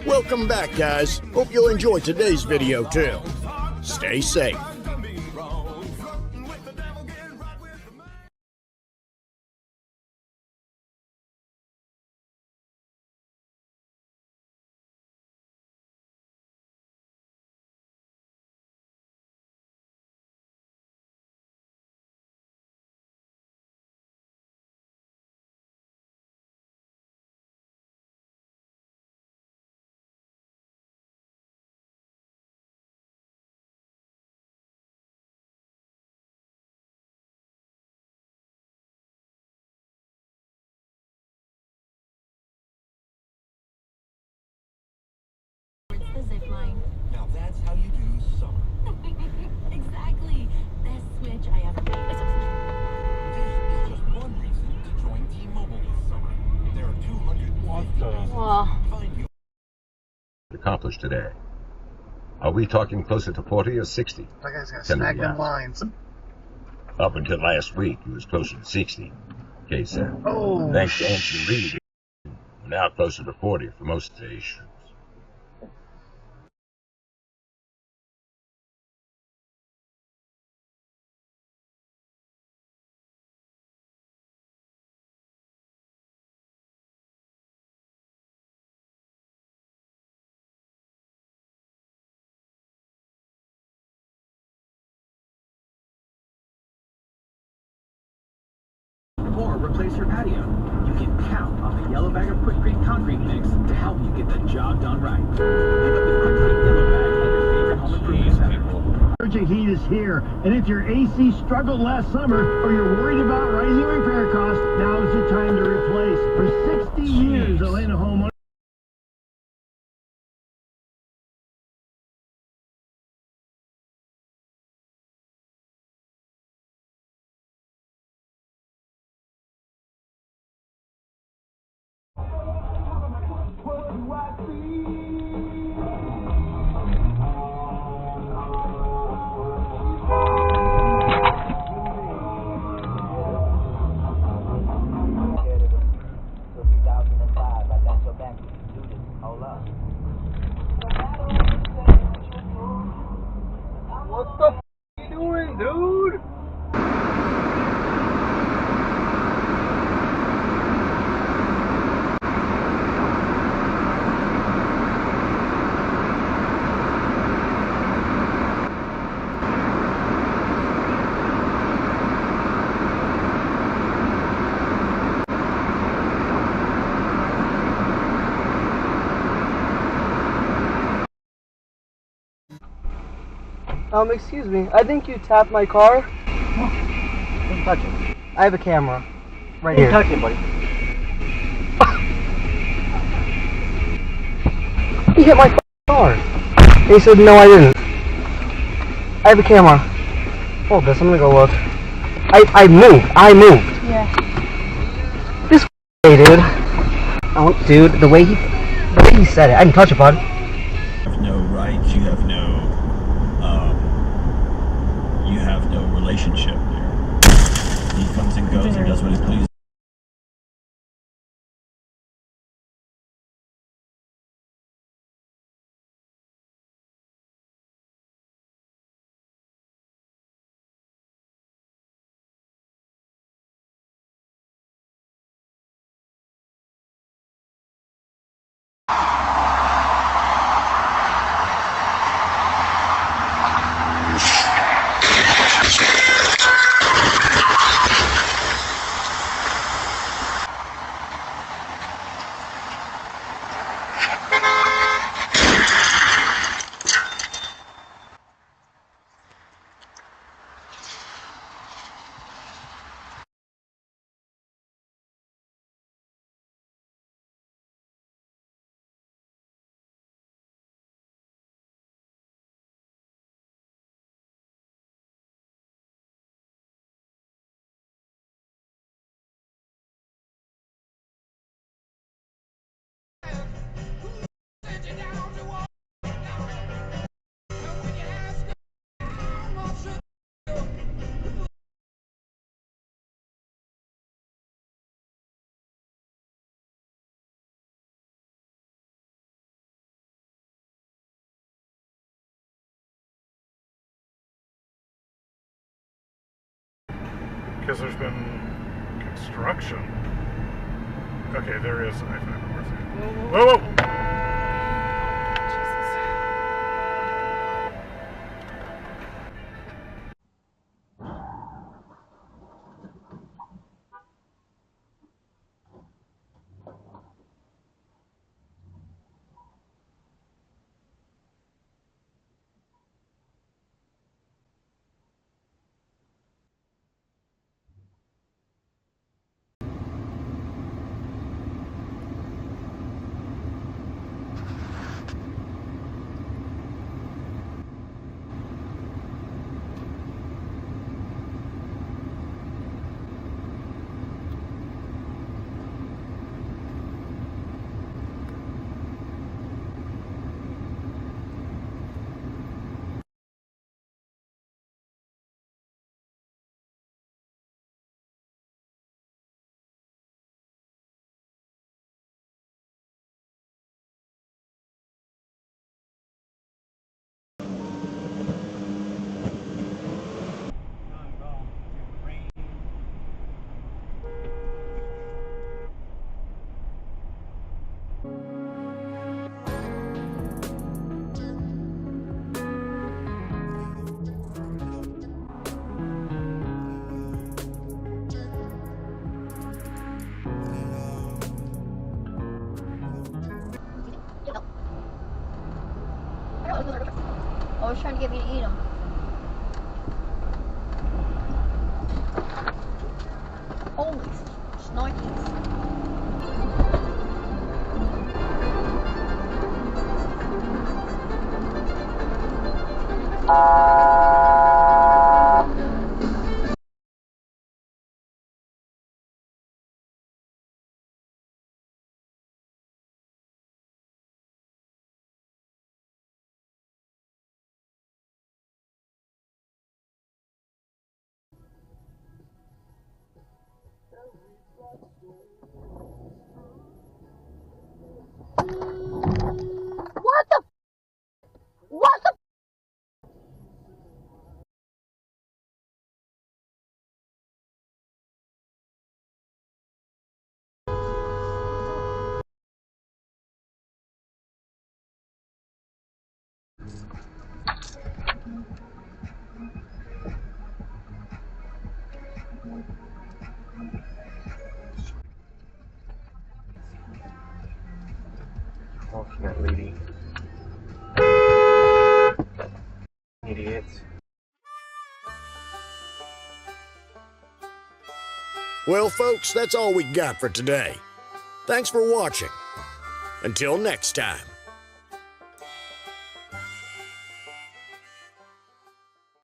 Welcome back, guys. Hope you'll enjoy today's video too. Stay safe. The zip line. Now that's how you do summer. Exactly. Best switch I ever made. This is just one reason to join T-Mobile this summer. There are 250 reasons. Find you. Accomplished today. Are we talking closer to 40 or 60? That guy's got snagging lines. Up until last week, he was closer to 60. Kay said. Oh, Thanks to Anthony Reed, we're now closer to 40 for most stations. Or replace your patio. You can count on the yellow bag of Quikrete concrete mix to help you get the job done right. Pick up the Quikrete yellow bag at your favorite home improvement center. Urgent heat is here, and if your AC struggled last summer or you're worried about rising repair costs, now is the time to replace. For 60 years, Atlanta homeowners. What the f*** you doing, dude? Excuse me. I think you tapped my car. Don't touch it. I have a camera. Right here. Don't touch it, buddy. He hit my car. And he said, no, I didn't. I have a camera. Hold this. I'm gonna go look. I moved. Yeah. This dude. Dude, the way he said it. I didn't touch it, bud. You have no rights. You have no relationship there. He comes and goes and does what he pleases. Because there's been construction. Okay, there is. I found it. Whoa, whoa! I was trying to get me to eat them. Holy snikes. What the? What the? Oh, that lady. Idiots. Well, folks, that's all we got for today. Thanks for watching. Until next time.